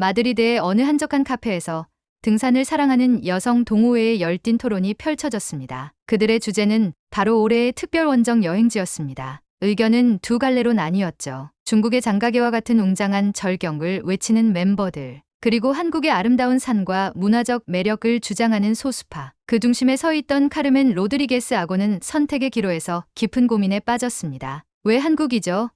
마드리드의 어느 한적한 카페에서 등산을 사랑하는 여성 동호회의 열띤 토론이 펼쳐졌습니다. 그들의 주제는 바로 올해의 특별 원정 여행지였습니다. 의견은 두 갈래로 나뉘었죠. 중국의 장가계와 같은 웅장한 절경을 외치는 멤버들, 그리고 한국의 아름다운 산과 문화적 매력을 주장하는 소수파. 그 중심에 서 있던 카르멘 로드리게스 아고는 선택의 기로에서 깊은 고민에 빠졌습니다. 왜 한국이죠?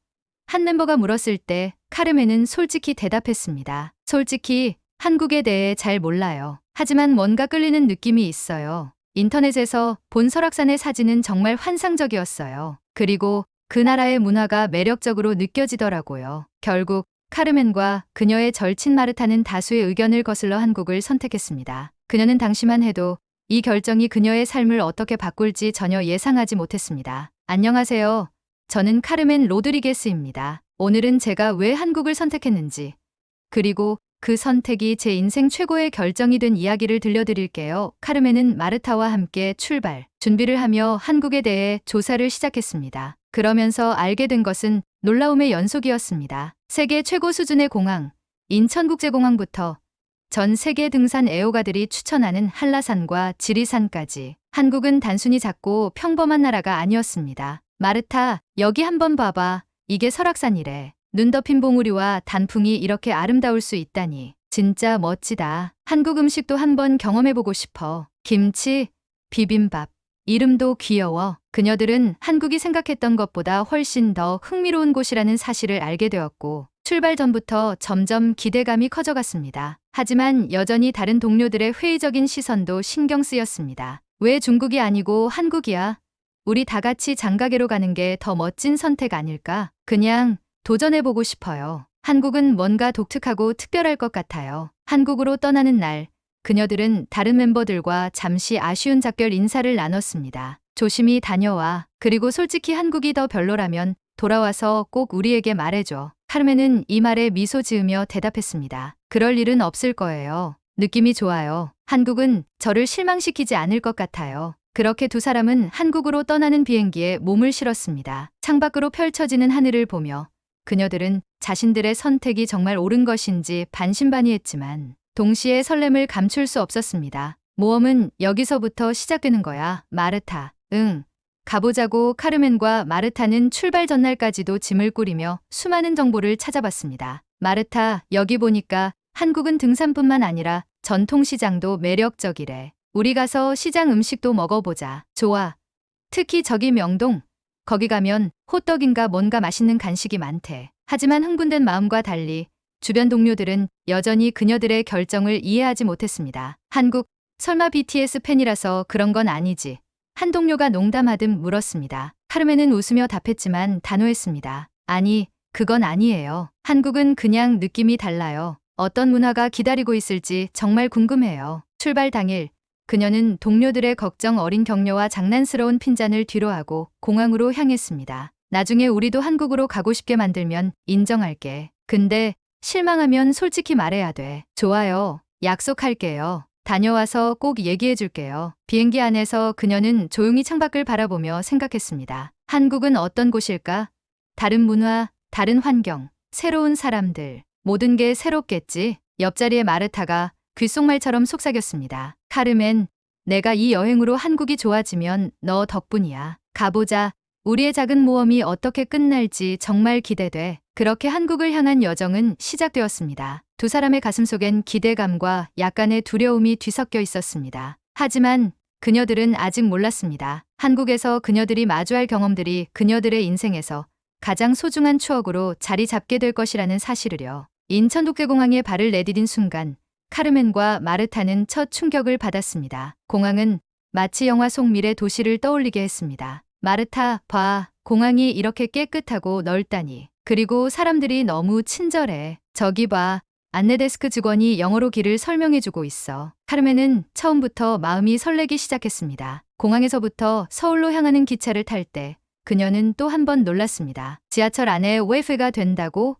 한 멤버가 물었을 때 카르멘은 솔직히 대답했습니다. 솔직히 한국에 대해 잘 몰라요. 하지만 뭔가 끌리는 느낌이 있어요. 인터넷에서 본 설악산의 사진은 정말 환상적이었어요. 그리고 그 나라의 문화가 매력적으로 느껴지더라고요. 결국 카르멘과 그녀의 절친 마르타는 다수의 의견을 거슬러 한국을 선택했습니다. 그녀는 당시만 해도 이 결정이 그녀의 삶을 어떻게 바꿀지 전혀 예상하지 못했습니다. 안녕하세요. 저는 카르멘 로드리게스입니다. 오늘은 제가 왜 한국을 선택했는지, 그리고 그 선택이 제 인생 최고의 결정이 된 이야기를 들려드릴게요. 카르멘은 마르타와 함께 출발, 준비를 하며 한국에 대해 조사를 시작했습니다. 그러면서 알게 된 것은 놀라움의 연속이었습니다. 세계 최고 수준의 공항, 인천국제공항부터 전 세계 등산 애호가들이 추천하는 한라산과 지리산까지 한국은 단순히 작고 평범한 나라가 아니었습니다. 마르타, 여기 한번 봐봐. 이게 설악산이래. 눈 덮인 봉우리와 단풍이 이렇게 아름다울 수 있다니. 진짜 멋지다. 한국 음식도 한번 경험해보고 싶어. 김치, 비빔밥. 이름도 귀여워. 그녀들은 한국이 생각했던 것보다 훨씬 더 흥미로운 곳이라는 사실을 알게 되었고, 출발 전부터 점점 기대감이 커져갔습니다. 하지만 여전히 다른 동료들의 회의적인 시선도 신경 쓰였습니다. 왜 중국이 아니고 한국이야? 우리 다 같이 장가계로 가는 게 더 멋진 선택 아닐까? 그냥 도전해보고 싶어요. 한국은 뭔가 독특하고 특별할 것 같아요. 한국으로 떠나는 날, 그녀들은 다른 멤버들과 잠시 아쉬운 작별 인사를 나눴습니다. 조심히 다녀와. 그리고 솔직히 한국이 더 별로라면 돌아와서 꼭 우리에게 말해줘. 카르멘은 이 말에 미소 지으며 대답했습니다. 그럴 일은 없을 거예요. 느낌이 좋아요. 한국은 저를 실망시키지 않을 것 같아요. 그렇게 두 사람은 한국으로 떠나는 비행기에 몸을 실었습니다. 창밖으로 펼쳐지는 하늘을 보며 그녀들은 자신들의 선택이 정말 옳은 것인지 반신반의했지만 동시에 설렘을 감출 수 없었습니다. 모험은 여기서부터 시작되는 거야, 마르타. 응, 가보자고. 카르멘과 마르타는 출발 전날까지도 짐을 꾸리며 수많은 정보를 찾아봤습니다. 마르타, 여기 보니까 한국은 등산뿐만 아니라 전통시장도 매력적이래. 우리 가서 시장 음식도 먹어보자. 좋아. 특히 저기 명동. 거기 가면 호떡인가 뭔가 맛있는 간식이 많대. 하지만 흥분된 마음과 달리 주변 동료들은 여전히 그녀들의 결정을 이해하지 못했습니다. 한국, 설마 BTS 팬이라서 그런 건 아니지? 한 동료가 농담하듯 물었습니다. 카르멘은 웃으며 답했지만 단호했습니다. 아니, 그건 아니에요. 한국은 그냥 느낌이 달라요. 어떤 문화가 기다리고 있을지 정말 궁금해요. 출발 당일, 그녀는 동료들의 걱정 어린 격려와 장난스러운 핀잔을 뒤로하고 공항으로 향했습니다. 나중에 우리도 한국으로 가고 싶게 만들면 인정할게. 근데 실망하면 솔직히 말해야 돼. 좋아요. 약속할게요. 다녀와서 꼭 얘기해줄게요. 비행기 안에서 그녀는 조용히 창밖을 바라보며 생각했습니다. 한국은 어떤 곳일까? 다른 문화, 다른 환경, 새로운 사람들. 모든 게 새롭겠지. 옆자리의 마르타가 귓속말처럼 속삭였습니다. 카르멘, 내가 이 여행으로 한국이 좋아지면 너 덕분이야. 가보자. 우리의 작은 모험이 어떻게 끝날지 정말 기대돼. 그렇게 한국을 향한 여정은 시작되었습니다. 두 사람의 가슴속엔 기대감과 약간의 두려움이 뒤섞여 있었습니다. 하지만 그녀들은 아직 몰랐습니다. 한국에서 그녀들이 마주할 경험들이 그녀들의 인생에서 가장 소중한 추억으로 자리 잡게 될 것이라는 사실을요. 인천국제공항에 발을 내디딘 순간 카르멘과 마르타는 첫 충격을 받았습니다. 공항은 마치 영화 속 미래 도시를 떠올리게 했습니다. 마르타, 봐. 공항이 이렇게 깨끗하고 넓다니. 그리고 사람들이 너무 친절해. 저기 봐. 안내데스크 직원이 영어로 길을 설명해주고 있어. 카르멘은 처음부터 마음이 설레기 시작했습니다. 공항에서부터 서울로 향하는 기차를 탈 때 그녀는 또 한 번 놀랐습니다. 지하철 안에 와이파이가 된다고?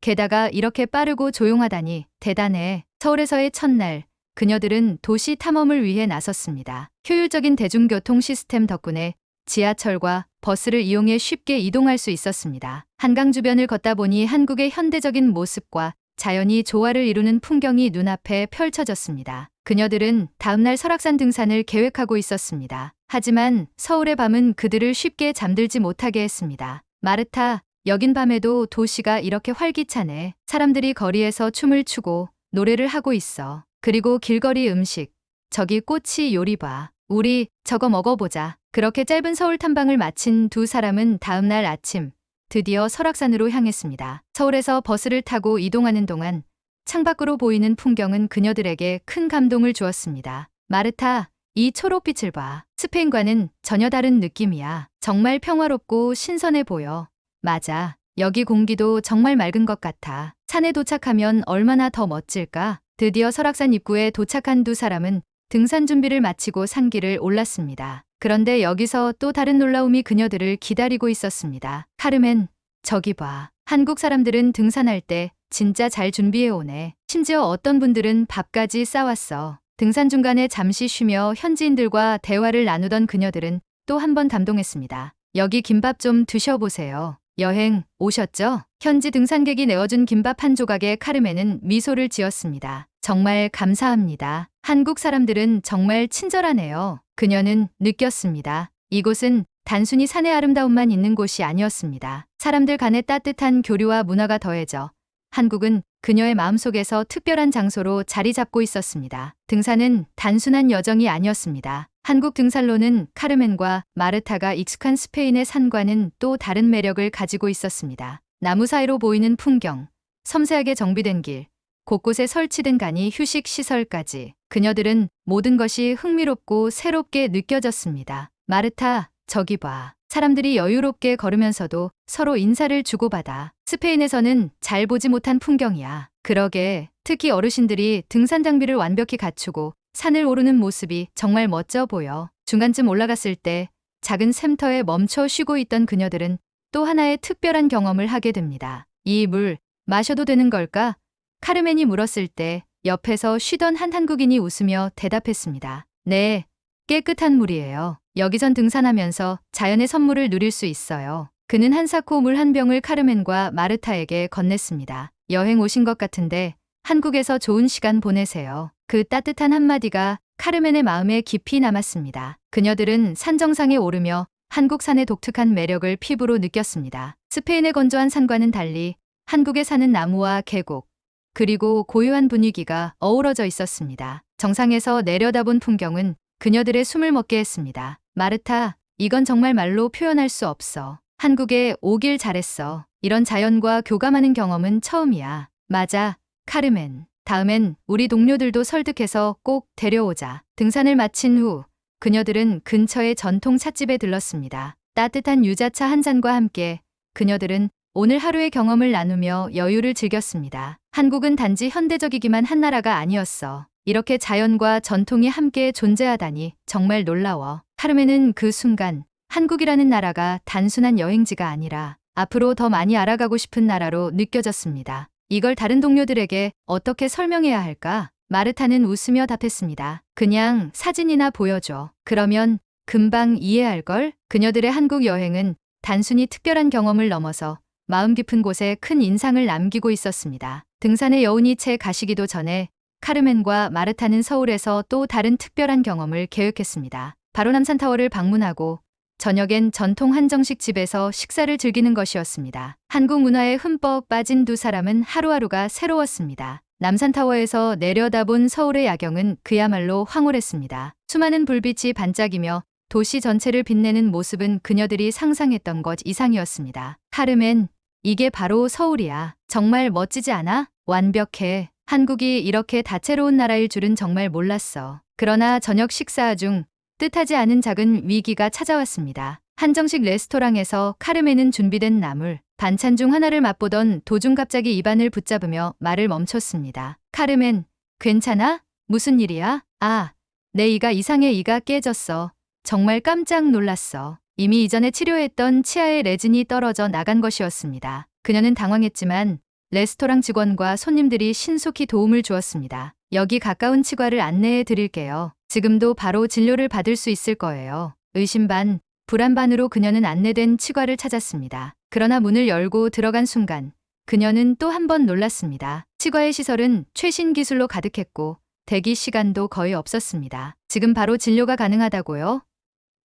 게다가 이렇게 빠르고 조용하다니 대단해. 서울에서의 첫날, 그녀들은 도시 탐험을 위해 나섰습니다. 효율적인 대중교통 시스템 덕분에 지하철과 버스를 이용해 쉽게 이동할 수 있었습니다. 한강 주변을 걷다 보니 한국의 현대적인 모습과 자연이 조화를 이루는 풍경이 눈앞에 펼쳐졌습니다. 그녀들은 다음날 설악산 등산을 계획하고 있었습니다. 하지만 서울의 밤은 그들을 쉽게 잠들지 못하게 했습니다. 마르타, 여긴 밤에도 도시가 이렇게 활기차네. 사람들이 거리에서 춤을 추고 노래를 하고 있어. 그리고 길거리 음식, 저기 꼬치 요리 봐. 우리 저거 먹어보자. 그렇게 짧은 서울 탐방을 마친 두 사람은 다음날 아침 드디어 설악산으로 향했습니다. 서울에서 버스를 타고 이동하는 동안 창밖으로 보이는 풍경은 그녀들에게 큰 감동을 주었습니다. 마르타, 이 초록빛을 봐. 스페인과는 전혀 다른 느낌이야. 정말 평화롭고 신선해 보여. 맞아. 여기 공기도 정말 맑은 것 같아. 산에 도착하면 얼마나 더 멋질까? 드디어 설악산 입구에 도착한 두 사람은 등산 준비를 마치고 산길을 올랐습니다. 그런데 여기서 또 다른 놀라움이 그녀들을 기다리고 있었습니다. 카르멘, 저기 봐. 한국 사람들은 등산할 때 진짜 잘 준비해 오네. 심지어 어떤 분들은 밥까지 싸왔어. 등산 중간에 잠시 쉬며 현지인들과 대화를 나누던 그녀들은 또 한 번 감동했습니다. 여기 김밥 좀 드셔보세요. 여행 오셨죠? 현지 등산객이 내어준 김밥 한 조각에 카르멘은 미소를 지었습니다. 정말 감사합니다. 한국 사람들은 정말 친절하네요. 그녀는 느꼈습니다. 이곳은 단순히 산의 아름다움만 있는 곳이 아니었습니다. 사람들 간의 따뜻한 교류와 문화가 더해져 한국은 그녀의 마음속에서 특별한 장소로 자리 잡고 있었습니다. 등산은 단순한 여정이 아니었습니다. 한국 등산로는 카르멘과 마르타가 익숙한 스페인의 산과는 또 다른 매력을 가지고 있었습니다. 나무 사이로 보이는 풍경, 섬세하게 정비된 길, 곳곳에 설치된 간이 휴식 시설까지 그녀들은 모든 것이 흥미롭고 새롭게 느껴졌습니다. 마르타, 저기 봐. 사람들이 여유롭게 걸으면서도 서로 인사를 주고받아. 스페인에서는 잘 보지 못한 풍경이야. 그러게, 특히 어르신들이 등산 장비를 완벽히 갖추고 산을 오르는 모습이 정말 멋져 보여. 중간쯤 올라갔을 때 작은 샘터에 멈춰 쉬고 있던 그녀들은 또 하나의 특별한 경험을 하게 됩니다. 이 물 마셔도 되는 걸까? 카르멘이 물었을 때 옆에서 쉬던 한 한국인이 웃으며 대답했습니다. 네, 깨끗한 물이에요. 여기선 등산하면서 자연의 선물을 누릴 수 있어요. 그는 한사코 물 한 병을 카르멘과 마르타에게 건넸습니다. 여행 오신 것 같은데 한국에서 좋은 시간 보내세요. 그 따뜻한 한마디가 카르멘의 마음에 깊이 남았습니다. 그녀들은 산 정상에 오르며 한국 산의 독특한 매력을 피부로 느꼈습니다. 스페인의 건조한 산과는 달리 한국에 사는 나무와 계곡, 그리고 고요한 분위기가 어우러져 있었습니다. 정상에서 내려다본 풍경은 그녀들의 숨을 먹게 했습니다. 마르타, 이건 정말 말로 표현할 수 없어. 한국에 오길 잘했어. 이런 자연과 교감하는 경험은 처음이야. 맞아, 카르멘. 다음엔 우리 동료들도 설득해서 꼭 데려오자. 등산을 마친 후 그녀들은 근처의 전통 찻집에 들렀습니다. 따뜻한 유자차 한 잔과 함께 그녀들은 오늘 하루의 경험을 나누며 여유를 즐겼습니다. 한국은 단지 현대적이기만 한 나라가 아니었어. 이렇게 자연과 전통이 함께 존재하다니 정말 놀라워. 카르멘은 그 순간 한국이라는 나라가 단순한 여행지가 아니라 앞으로 더 많이 알아가고 싶은 나라로 느껴졌습니다. 이걸 다른 동료들에게 어떻게 설명해야 할까? 마르타는 웃으며 답했습니다. 그냥 사진이나 보여줘. 그러면 금방 이해할걸? 그녀들의 한국 여행은 단순히 특별한 경험을 넘어서 마음 깊은 곳에 큰 인상을 남기고 있었습니다. 등산의 여운이 채 가시기도 전에 카르멘과 마르타는 서울에서 또 다른 특별한 경험을 계획했습니다. 바로 남산타워를 방문하고 저녁엔 전통 한정식 집에서 식사를 즐기는 것이었습니다. 한국 문화에 흠뻑 빠진 두 사람은 하루하루가 새로웠습니다. 남산타워에서 내려다본 서울의 야경은 그야말로 황홀했습니다. 수많은 불빛이 반짝이며 도시 전체를 빛내는 모습은 그녀들이 상상했던 것 이상이었습니다. 카르멘, 이게 바로 서울이야. 정말 멋지지 않아? 완벽해. 한국이 이렇게 다채로운 나라일 줄은 정말 몰랐어. 그러나 저녁 식사 중 뜻하지 않은 작은 위기가 찾아왔습니다. 한정식 레스토랑에서 카르멘은 준비된 나물, 반찬 중 하나를 맛보던 도중 갑자기 입안을 붙잡으며 말을 멈췄습니다. 카르멘, 괜찮아? 무슨 일이야? 아, 내 이가 이상해. 이가 깨졌어. 정말 깜짝 놀랐어. 이미 이전에 치료했던 치아의 레진이 떨어져 나간 것이었습니다. 그녀는 당황했지만 레스토랑 직원과 손님들이 신속히 도움을 주었습니다. 여기 가까운 치과를 안내해 드릴게요. 지금도 바로 진료를 받을 수 있을 거예요. 의심 반, 불안 반으로 그녀는 안내된 치과를 찾았습니다. 그러나 문을 열고 들어간 순간 그녀는 또 한 번 놀랐습니다. 치과의 시설은 최신 기술로 가득했고 대기 시간도 거의 없었습니다. 지금 바로 진료가 가능하다고요?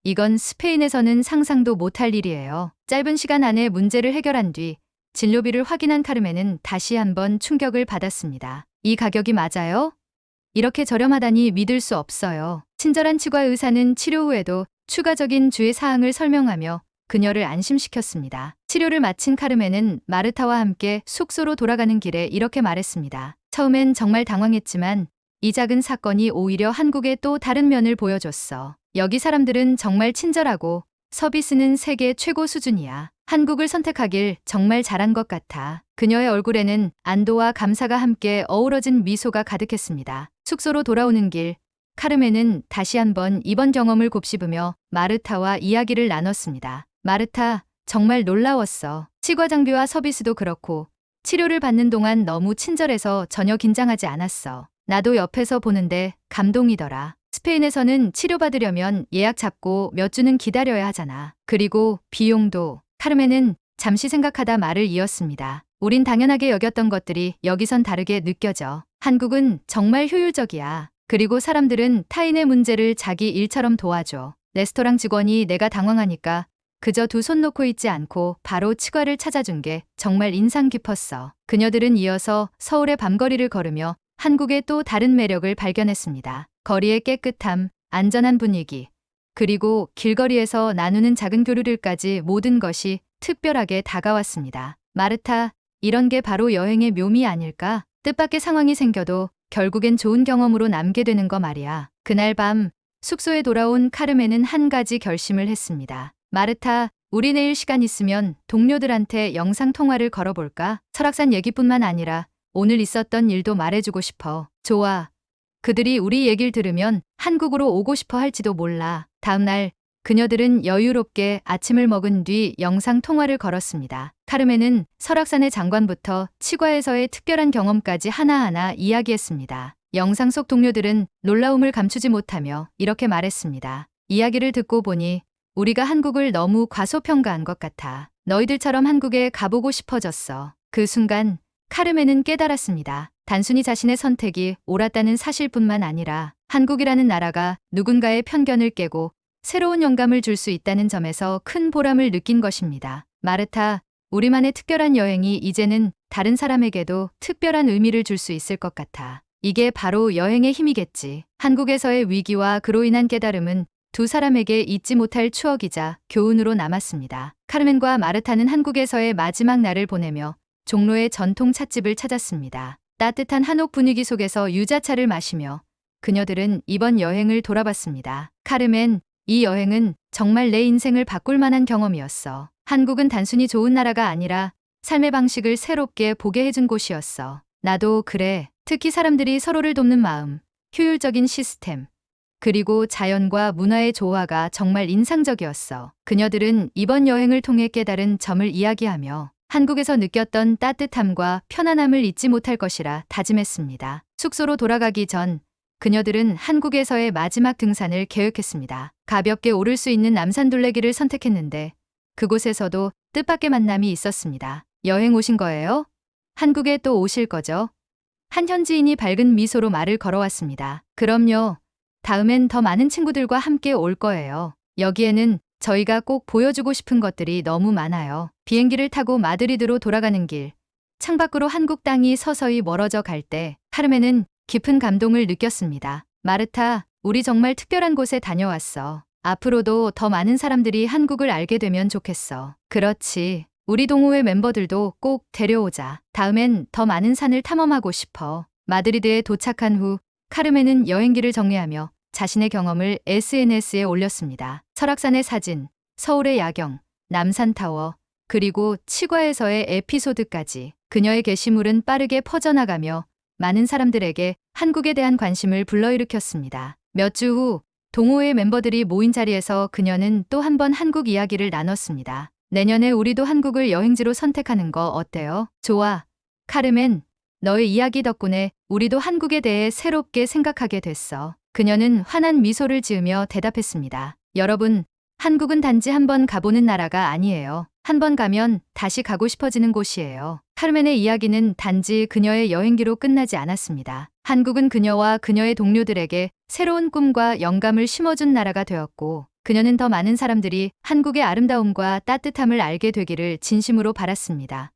이건 스페인에서는 상상도 못할 일이에요. 짧은 시간 안에 문제를 해결한 뒤 진료비를 확인한 카르멘은 다시 한번 충격을 받았습니다. 이 가격이 맞아요? 이렇게 저렴하다니 믿을 수 없어요. 친절한 치과 의사는 치료 후에도 추가적인 주의 사항을 설명하며 그녀를 안심시켰습니다. 치료를 마친 카르멘은 마르타와 함께 숙소로 돌아가는 길에 이렇게 말했습니다. 처음엔 정말 당황했지만 이 작은 사건이 오히려 한국의 또 다른 면을 보여줬어. 여기 사람들은 정말 친절하고 서비스는 세계 최고 수준이야. 한국을 선택하길 정말 잘한 것 같아. 그녀의 얼굴에는 안도와 감사가 함께 어우러진 미소가 가득했습니다. 숙소로 돌아오는 길, 카르멘은 다시 한번 이번 경험을 곱씹으며 마르타와 이야기를 나눴습니다. 마르타, 정말 놀라웠어. 치과 장비와 서비스도 그렇고 치료를 받는 동안 너무 친절해서 전혀 긴장하지 않았어. 나도 옆에서 보는데 감동이더라. 스페인에서는 치료받으려면 예약 잡고 몇 주는 기다려야 하잖아. 그리고 비용도. 카르멘은 잠시 생각하다 말을 이었습니다. 우린 당연하게 여겼던 것들이 여기선 다르게 느껴져. 한국은 정말 효율적이야. 그리고 사람들은 타인의 문제를 자기 일처럼 도와줘. 레스토랑 직원이 내가 당황하니까 그저 두 손 놓고 있지 않고 바로 치과를 찾아준 게 정말 인상 깊었어. 그녀들은 이어서 서울의 밤거리를 걸으며 한국의 또 다른 매력을 발견했습니다. 거리의 깨끗함, 안전한 분위기, 그리고 길거리에서 나누는 작은 교류들까지 모든 것이 특별하게 다가왔습니다. 마르타, 이런 게 바로 여행의 묘미 아닐까? 뜻밖의 상황이 생겨도 결국엔 좋은 경험으로 남게 되는 거 말이야. 그날 밤 숙소에 돌아온 카르멘은 한 가지 결심을 했습니다. 마르타, 우리 내일 시간 있으면 동료들한테 영상 통화를 걸어볼까? 설악산 얘기뿐만 아니라 오늘 있었던 일도 말해주고 싶어. 좋아. 그들이 우리 얘기를 들으면 한국으로 오고 싶어 할지도 몰라. 다음 날 그녀들은 여유롭게 아침을 먹은 뒤 영상 통화를 걸었습니다. 카르멘은 설악산의 장관부터 치과에서의 특별한 경험까지 하나하나 이야기했습니다. 영상 속 동료들은 놀라움을 감추지 못하며 이렇게 말했습니다. 이야기를 듣고 보니 우리가 한국을 너무 과소평가한 것 같아. 너희들처럼 한국에 가보고 싶어졌어. 그 순간 카르멘은 깨달았습니다. 단순히 자신의 선택이 옳았다는 사실뿐만 아니라 한국이라는 나라가 누군가의 편견을 깨고 새로운 영감을 줄 수 있다는 점에서 큰 보람을 느낀 것입니다. 마르타, 우리만의 특별한 여행이 이제는 다른 사람에게도 특별한 의미를 줄 수 있을 것 같아. 이게 바로 여행의 힘이겠지. 한국에서의 위기와 그로 인한 깨달음은 두 사람에게 잊지 못할 추억이자 교훈으로 남았습니다. 카르멘과 마르타는 한국에서의 마지막 날을 보내며 종로의 전통 찻집을 찾았습니다. 따뜻한 한옥 분위기 속에서 유자차를 마시며 그녀들은 이번 여행을 돌아봤습니다. 카르멘, 이 여행은 정말 내 인생을 바꿀 만한 경험이었어. 한국은 단순히 좋은 나라가 아니라 삶의 방식을 새롭게 보게 해준 곳이었어. 나도 그래. 특히 사람들이 서로를 돕는 마음, 효율적인 시스템, 그리고 자연과 문화의 조화가 정말 인상적이었어. 그녀들은 이번 여행을 통해 깨달은 점을 이야기하며 한국에서 느꼈던 따뜻함과 편안함을 잊지 못할 것이라 다짐했습니다. 숙소로 돌아가기 전 그녀들은 한국에서의 마지막 등산을 계획했습니다. 가볍게 오를 수 있는 남산둘레길을 선택했는데 그곳에서도 뜻밖의 만남이 있었습니다. 여행 오신 거예요? 한국에 또 오실 거죠? 한 현지인이 밝은 미소로 말을 걸어왔습니다. 그럼요. 다음엔 더 많은 친구들과 함께 올 거예요. 여기에는 저희가 꼭 보여주고 싶은 것들이 너무 많아요. 비행기를 타고 마드리드로 돌아가는 길. 창밖으로 한국 땅이 서서히 멀어져 갈 때 카르멘은 깊은 감동을 느꼈습니다. 마르타, 우리 정말 특별한 곳에 다녀왔어. 앞으로도 더 많은 사람들이 한국을 알게 되면 좋겠어. 그렇지. 우리 동호회 멤버들도 꼭 데려오자. 다음엔 더 많은 산을 탐험하고 싶어. 마드리드에 도착한 후 카르멘은 여행기를 정리하며 자신의 경험을 SNS에 올렸습니다. 설악산의 사진, 서울의 야경, 남산타워, 그리고 치과에서의 에피소드까지. 그녀의 게시물은 빠르게 퍼져나가며 많은 사람들에게 한국에 대한 관심을 불러일으켰습니다. 몇 주 후 동호회 멤버들이 모인 자리에서 그녀는 또 한 번 한국 이야기를 나눴습니다. 내년에 우리도 한국을 여행지로 선택하는 거 어때요? 좋아. 카르멘, 너의 이야기 덕분에 우리도 한국에 대해 새롭게 생각하게 됐어. 그녀는 환한 미소를 지으며 대답했습니다. 여러분, 한국은 단지 한 번 가보는 나라가 아니에요. 한 번 가면 다시 가고 싶어지는 곳이에요. 카르멘의 이야기는 단지 그녀의 여행기로 끝나지 않았습니다. 한국은 그녀와 그녀의 동료들에게 새로운 꿈과 영감을 심어준 나라가 되었고, 그녀는 더 많은 사람들이 한국의 아름다움과 따뜻함을 알게 되기를 진심으로 바랐습니다.